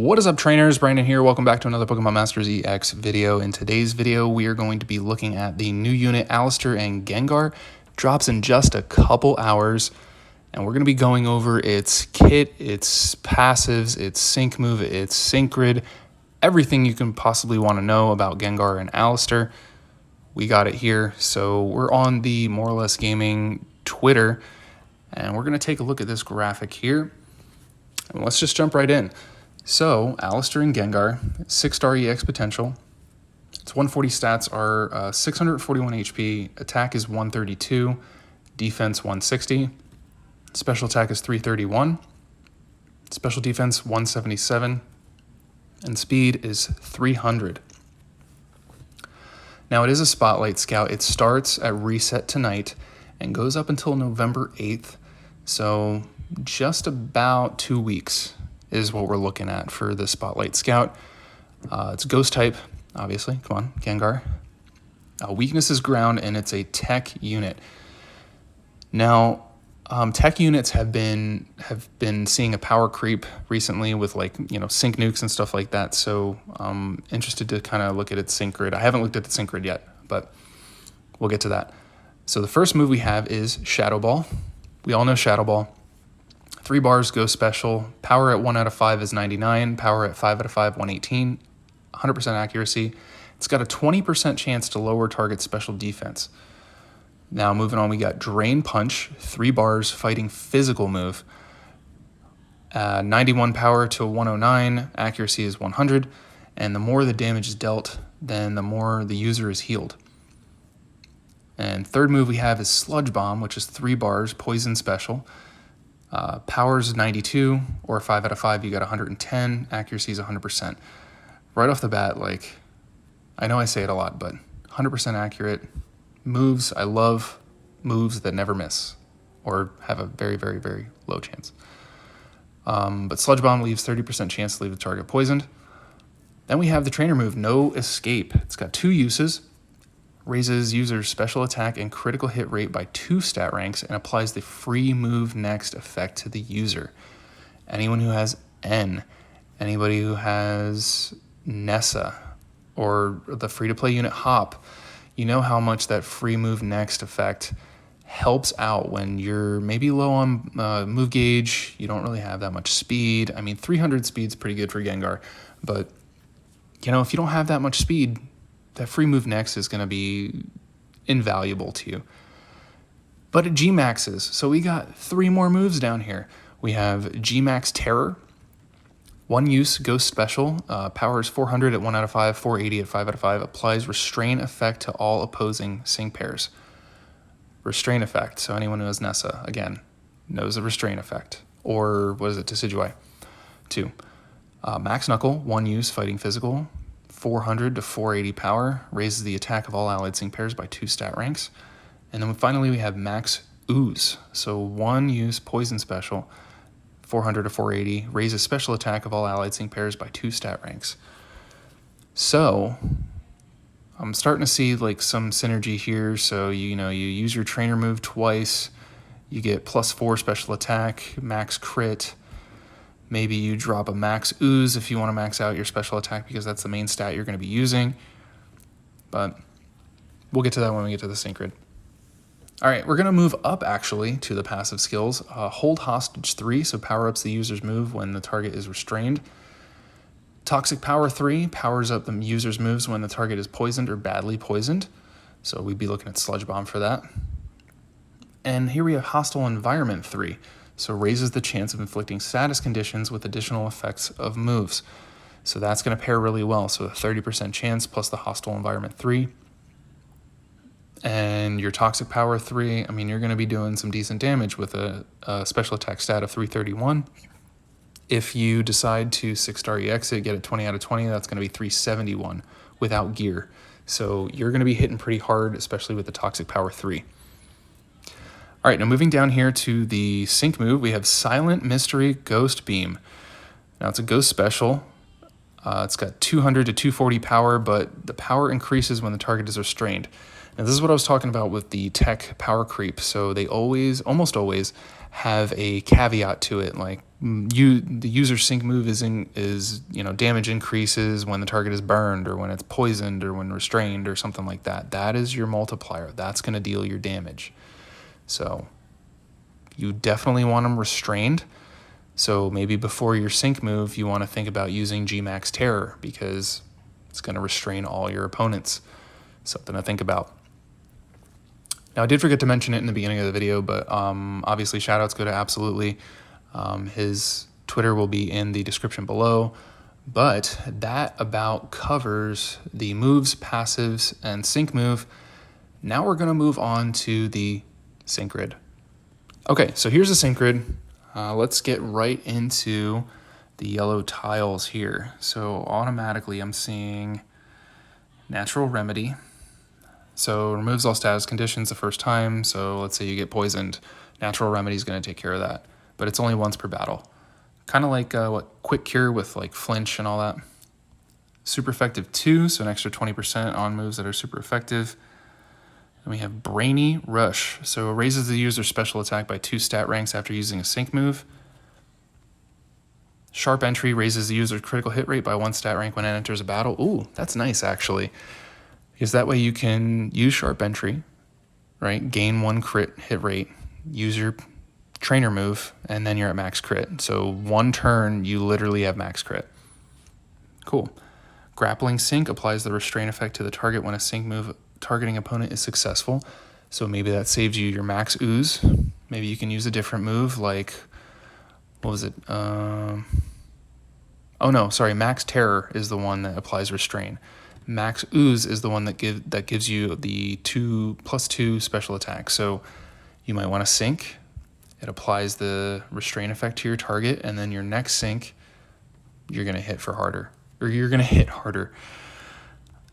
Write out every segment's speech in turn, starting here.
What is up, trainers? Brandon here. Welcome back to another PokemonMastersEX video. In today's video, we are going to be looking at the new unit, Allister and Gengar. Drops in just a couple hours, and we're going to be going over its kit, its passives, its sync move, its sync grid, everything you can possibly want to know about Gengar and Allister. We got it here. So we're on the More or Less Gaming Twitter, and we're going to take a look at this graphic here. And let's just jump right in. So, Allister and Gengar, 6-star EX potential. Its 140 stats are 641 HP, attack is 132, defense 160, special attack is 331, special defense 177, and speed is 300. Now, it is a Spotlight Scout. It starts at reset tonight and goes up until November 8th, so just about 2 weeks is what we're looking at for the Spotlight Scout. It's Ghost type, obviously. Come on, Gengar. Weakness is ground, and it's a tech unit. Now, tech units have been seeing a power creep recently with, like, sync nukes and stuff like that. So I'm interested to kind of look at its sync grid. I haven't looked at the sync grid yet, but we'll get to that. So the first move we have is Shadow Ball. We all know Shadow Ball. 3 bars, go special. Power at 1 out of 5 is 99. Power at 5 out of 5, 118. 100% accuracy. It's got a 20% chance to lower target special defense. Now, moving on, we got Drain Punch. 3 bars, fighting physical move. 91 power to 109. Accuracy is 100. And the more the damage is dealt, then the more the user is healed. And third move we have is Sludge Bomb, which is 3 bars, poison special. Power is 92, or 5 out of 5, you got 110. Accuracy is 100%. Right off the bat, like, I know I say it a lot, but 100% accurate. Moves, I love moves that never miss, or have a very, very, very low chance. But Sludge Bomb leaves 30% chance to leave the target poisoned. Then we have the trainer move, No Escape. It's got 2 uses. Raises user's special attack and critical hit rate by 2 stat ranks, and applies the free move next effect to the user. Anyone who has N, anybody who has Nessa, or the free-to-play unit Hop, you know how much that free move next effect helps out when you're maybe low on move gauge, you don't really have that much speed. I mean, 300 speed's pretty good for Gengar, but if you don't have that much speed, that free move next is going to be invaluable to you. But it G-maxes, so we got 3 more moves down here. We have G-max Terror, 1 use, Ghost special, power is 400 at 1 out of 5, 480 at 5 out of 5, applies restrain effect to all opposing sync pairs. Restrain effect, so anyone who has Nessa, again, knows the restrain effect. Or, what is it, Decidueye? 2. Max Knuckle, 1 use, fighting physical, 400 to 480 power, raises the attack of all allied sync pairs by 2 stat ranks. And then finally we have Max Ooze, so 1 use, poison special, 400 to 480, raises special attack of all allied sync pairs by 2 stat ranks. So I'm starting to see like some synergy here. So you use your trainer move twice, you get +4 special attack, max crit. Maybe you drop a Max Ooze if you want to max out your special attack, because that's the main stat you're going to be using. But we'll get to that when we get to the sync grid. All right, we're going to move up, actually, to the passive skills. Hold Hostage 3, so power-ups the user's move when the target is restrained. Toxic Power 3 powers up the user's moves when the target is poisoned or badly poisoned. So we'd be looking at Sludge Bomb for that. And here we have Hostile Environment 3. So raises the chance of inflicting status conditions with additional effects of moves. So that's going to pair really well. So a 30% chance plus the Hostile Environment 3. And your Toxic Power 3, I mean, you're going to be doing some decent damage with a special attack stat of 331. If you decide to 6-star EX it, get it 20 out of 20, that's going to be 371 without gear. So you're going to be hitting pretty hard, especially with the Toxic Power 3. All right, now moving down here to the sync move, we have Silent Mystery Ghost Beam. Now it's a ghost special. It's got 200 to 240 power, but the power increases when the target is restrained. Now this is what I was talking about with the tech power creep. So they almost always have a caveat to it, like the user's sync move is damage increases when the target is burned or when it's poisoned or when restrained or something like that. That is your multiplier. That's going to deal your damage. So you definitely want them restrained. So maybe before your sync move, you want to think about using Gmax Terror because it's going to restrain all your opponents. Something to think about. Now, I did forget to mention it in the beginning of the video, but obviously shoutouts go to Absolutely. His Twitter will be in the description below. But that about covers the moves, passives, and sync move. Now we're going to move on to the sync grid. Okay, so here's the sync grid. Let's get right into the yellow tiles here. So automatically I'm seeing Natural Remedy. So removes all status conditions the first time. So let's say you get poisoned. Natural Remedy is going to take care of that. But it's only once per battle. Kind of like Quick Cure with like flinch and all that. Super effective 2, so an extra 20% on moves that are super effective. And we have Brainy Rush. So it raises the user's special attack by 2 stat ranks after using a sync move. Sharp Entry raises the user's critical hit rate by 1 stat rank when it enters a battle. Ooh, that's nice actually. Because that way you can use Sharp Entry, right? Gain 1 crit hit rate, use your trainer move, and then you're at max crit. So 1 turn, you literally have max crit. Cool. Grappling Sync applies the restrain effect to the target when a sync move targeting opponent is successful. So maybe that saves you your max ooze. Maybe you can use a different move like, what was it? Max Terror is the one that applies restrain. Max Ooze is the one that gives you the 2+2 special attack. So you might want to sync. It applies the restrain effect to your target, and then your next sync, you're going to hit harder.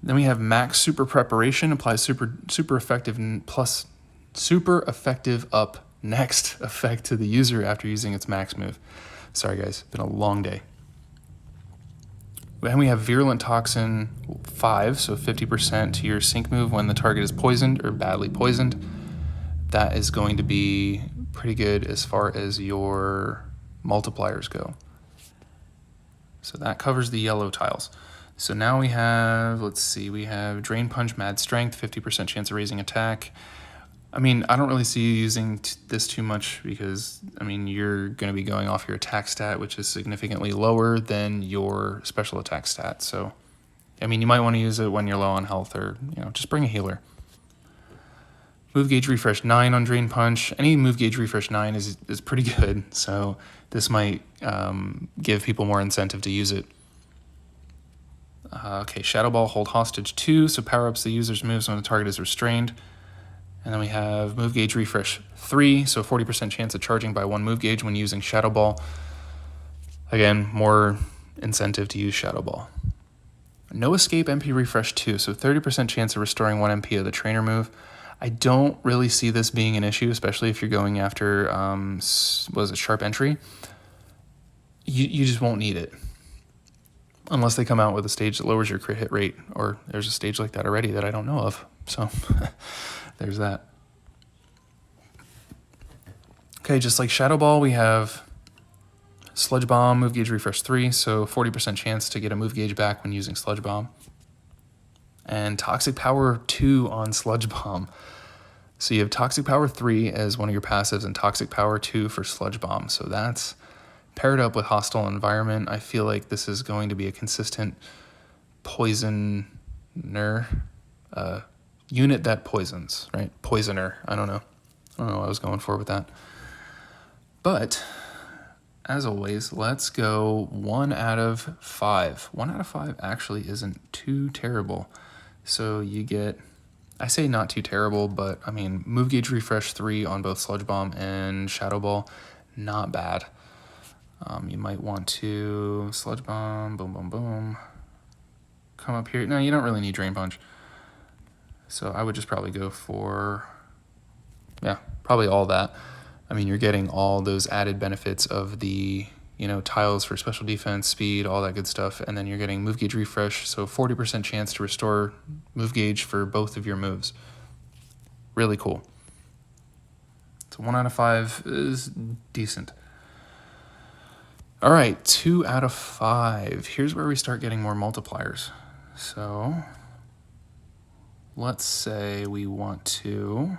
Then we have Max Super Preparation, applies super effective plus super effective up next effect to the user after using its max move. Sorry guys, it's been a long day. And we have Virulent Toxin 5, so 50% to your sync move when the target is poisoned or badly poisoned. That is going to be pretty good as far as your multipliers go. So that covers the yellow tiles. So now we have, we have Drain Punch, Mad Strength, 50% chance of raising attack. I mean, I don't really see you using this too much because, I mean, you're going to be going off your attack stat, which is significantly lower than your special attack stat. So, I mean, you might want to use it when you're low on health or, just bring a healer. Move Gauge Refresh 9 on Drain Punch. Any Move Gauge Refresh 9 is pretty good, so this might give people more incentive to use it. Okay, Shadow Ball, Hold Hostage 2, so power-ups the user's moves when the target is restrained. And then we have Move Gauge Refresh 3, so 40% chance of charging by 1 move gauge when using Shadow Ball. Again, more incentive to use Shadow Ball. No Escape MP Refresh 2, so 30% chance of restoring 1 MP of the trainer move. I don't really see this being an issue, especially if you're going after, Sharp Entry. You just won't need it. Unless they come out with a stage that lowers your crit hit rate, or there's a stage like that already that I don't know of. So there's that. Okay, just like Shadow Ball, we have Sludge Bomb, Move Gauge Refresh 3, so 40% chance to get a move gauge back when using Sludge Bomb. And Toxic Power 2 on Sludge Bomb. So you have Toxic Power 3 as one of your passives and Toxic Power 2 for Sludge Bomb. So that's paired up with Hostile Environment. I feel like this is going to be a consistent poisoner, unit that poisons, right? Poisoner, I don't know what I was going for with that. But, as always, let's go 1 out of 5. 1 out of 5 actually isn't too terrible. So you get, I say not too terrible, but I mean, Move Gauge Refresh 3 on both Sludge Bomb and Shadow Ball, not bad. You might want to Sludge Bomb, boom, boom, boom. Come up here. No, you don't really need Drain Punch. So I would just probably go for, probably all that. I mean, you're getting all those added benefits of the, tiles for special defense, speed, all that good stuff. And then you're getting Move Gauge Refresh, so 40% chance to restore move gauge for both of your moves. Really cool. So 1 out of 5 is decent. All right, 2 out of 5. Here's where we start getting more multipliers. So let's say we want to,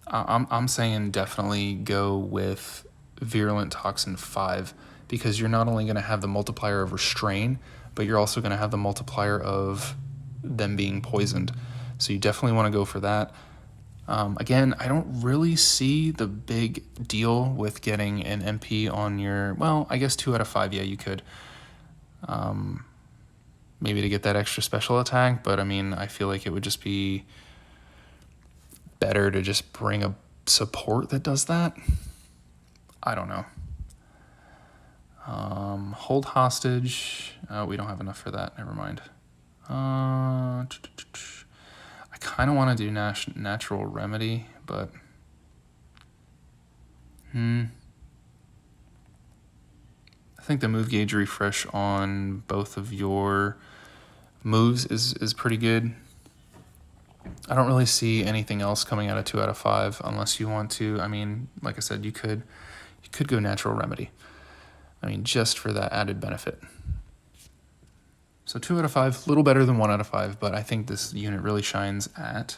I'm saying definitely go with Virulent Toxin 5, because you're not only going to have the multiplier of restrain, but you're also going to have the multiplier of them being poisoned. So you definitely want to go for that. Again, I don't really see the big deal with getting an MP on your, well, I guess 2 out of 5, yeah, you could. Maybe to get that extra special attack, but I mean, I feel like it would just be better to just bring a support that does that. I don't know. Hold hostage. We don't have enough for that. Never mind. I kind of want to do natural remedy, but I think the move gauge refresh on both of your moves is pretty good. I don't really see anything else coming out of 2 out of 5 unless you want to. I mean, like I said, you could go natural remedy. I mean, just for that added benefit. So 2 out of 5, a little better than 1 out of 5, but I think this unit really shines at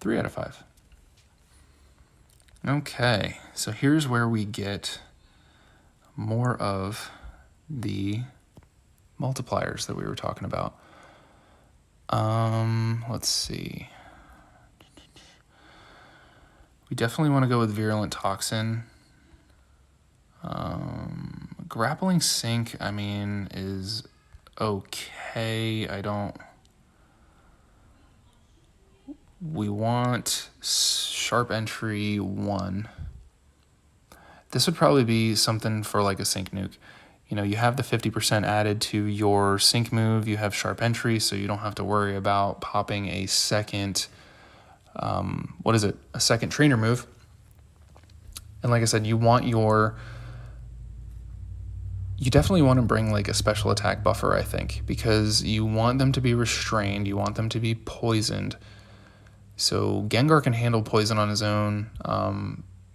3 out of 5. Okay, so here's where we get more of the multipliers that we were talking about. Let's see. We definitely want to go with Virulent Toxin. Grappling Sync, I mean, is okay. We want Sharp Entry 1. This would probably be something for like a Sync nuke. You know, you have the 50% added to your Sync move, you have Sharp Entry, so you don't have to worry about popping a second, a second trainer move. And like I said, you definitely want to bring like a special attack buffer, I think, because you want them to be restrained, you want them to be poisoned. So Gengar can handle poison on his own.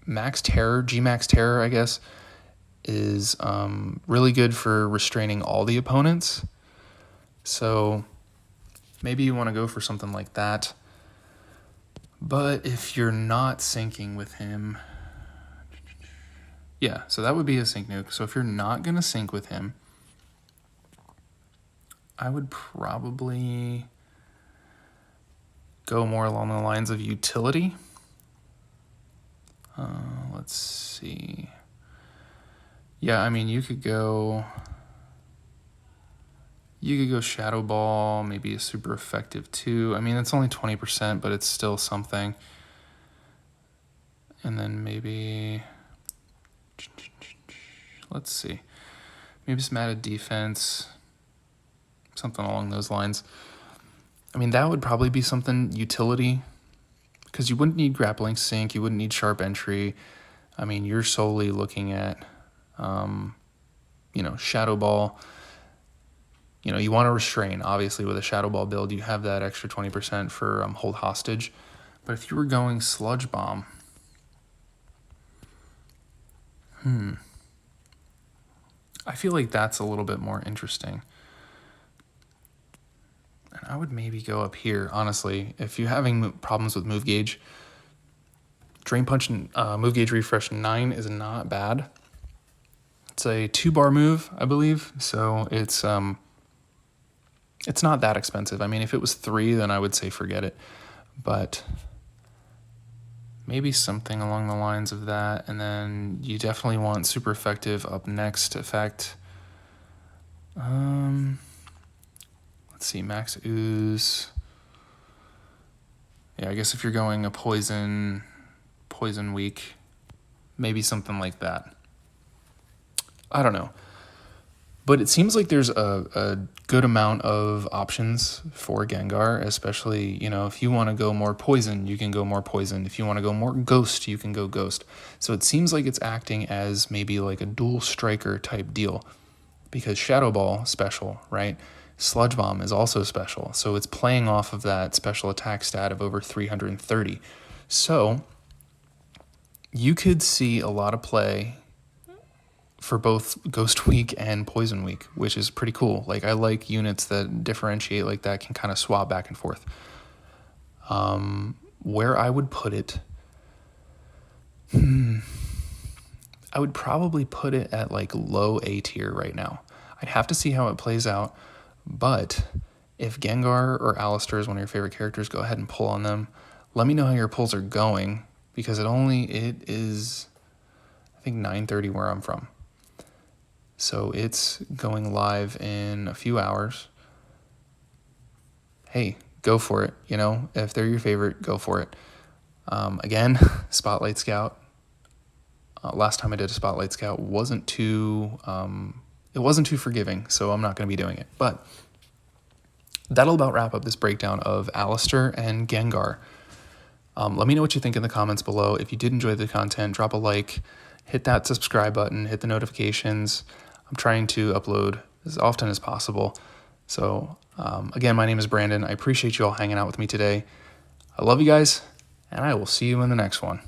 Max Terror, G-Max Terror, I guess, is really good for restraining all the opponents. So maybe you want to go for something like that. But if you're not syncing with him, yeah, so that would be a sync nuke. So if you're not going to sync with him, I would probably go more along the lines of utility. Let's see. Yeah, I mean, you could go Shadow Ball, maybe a super effective 2. I mean, it's only 20%, but it's still something. And then maybe, let's see, maybe some added defense, something along those lines. I mean, that would probably be something utility, because you wouldn't need Grappling Sync, you wouldn't need Sharp Entry. I mean, you're solely looking at, Shadow Ball. You know, you want to restrain. Obviously, with a Shadow Ball build, you have that extra 20% for Hold Hostage. But if you were going Sludge Bomb, I feel like that's a little bit more interesting. And I would maybe go up here, honestly. If you're having problems with move gauge, Drain Punch and move gauge refresh 9 is not bad. It's a 2-bar move, I believe, so it's not that expensive. I mean, if it was 3, then I would say forget it. But maybe something along the lines of that. And then you definitely want super effective up next effect. Let's see, Max Ooze. Yeah, I guess if you're going a poison weak, maybe something like that. I don't know. But it seems like there's a good amount of options for Gengar, especially, if you want to go more poison, you can go more poison. If you want to go more ghost, you can go ghost. So it seems like it's acting as maybe like a dual striker type deal, because Shadow Ball, special, right? Sludge Bomb is also special. So it's playing off of that special attack stat of over 330. So you could see a lot of play for both Ghost Week and Poison Week, which is pretty cool. Like, I like units that differentiate like that, can kind of swap back and forth. Where I would put it, I would probably put it at like low A tier right now. I'd have to see how it plays out, but if Gengar or Allister is one of your favorite characters, go ahead and pull on them. Let me know how your pulls are going, because it is, I think, 9:30 where I'm from. So it's going live in a few hours. Hey, go for it. You know, if they're your favorite, go for it. Again, Spotlight Scout. Last time I did a Spotlight Scout wasn't too forgiving, so I'm not going to be doing it. But that'll about wrap up this breakdown of Allister and Gengar. Let me know what you think in the comments below. If you did enjoy the content, drop a like, hit that subscribe button, hit the notifications. I'm trying to upload as often as possible. So again, my name is Brandon. I appreciate you all hanging out with me today. I love you guys, and I will see you in the next one.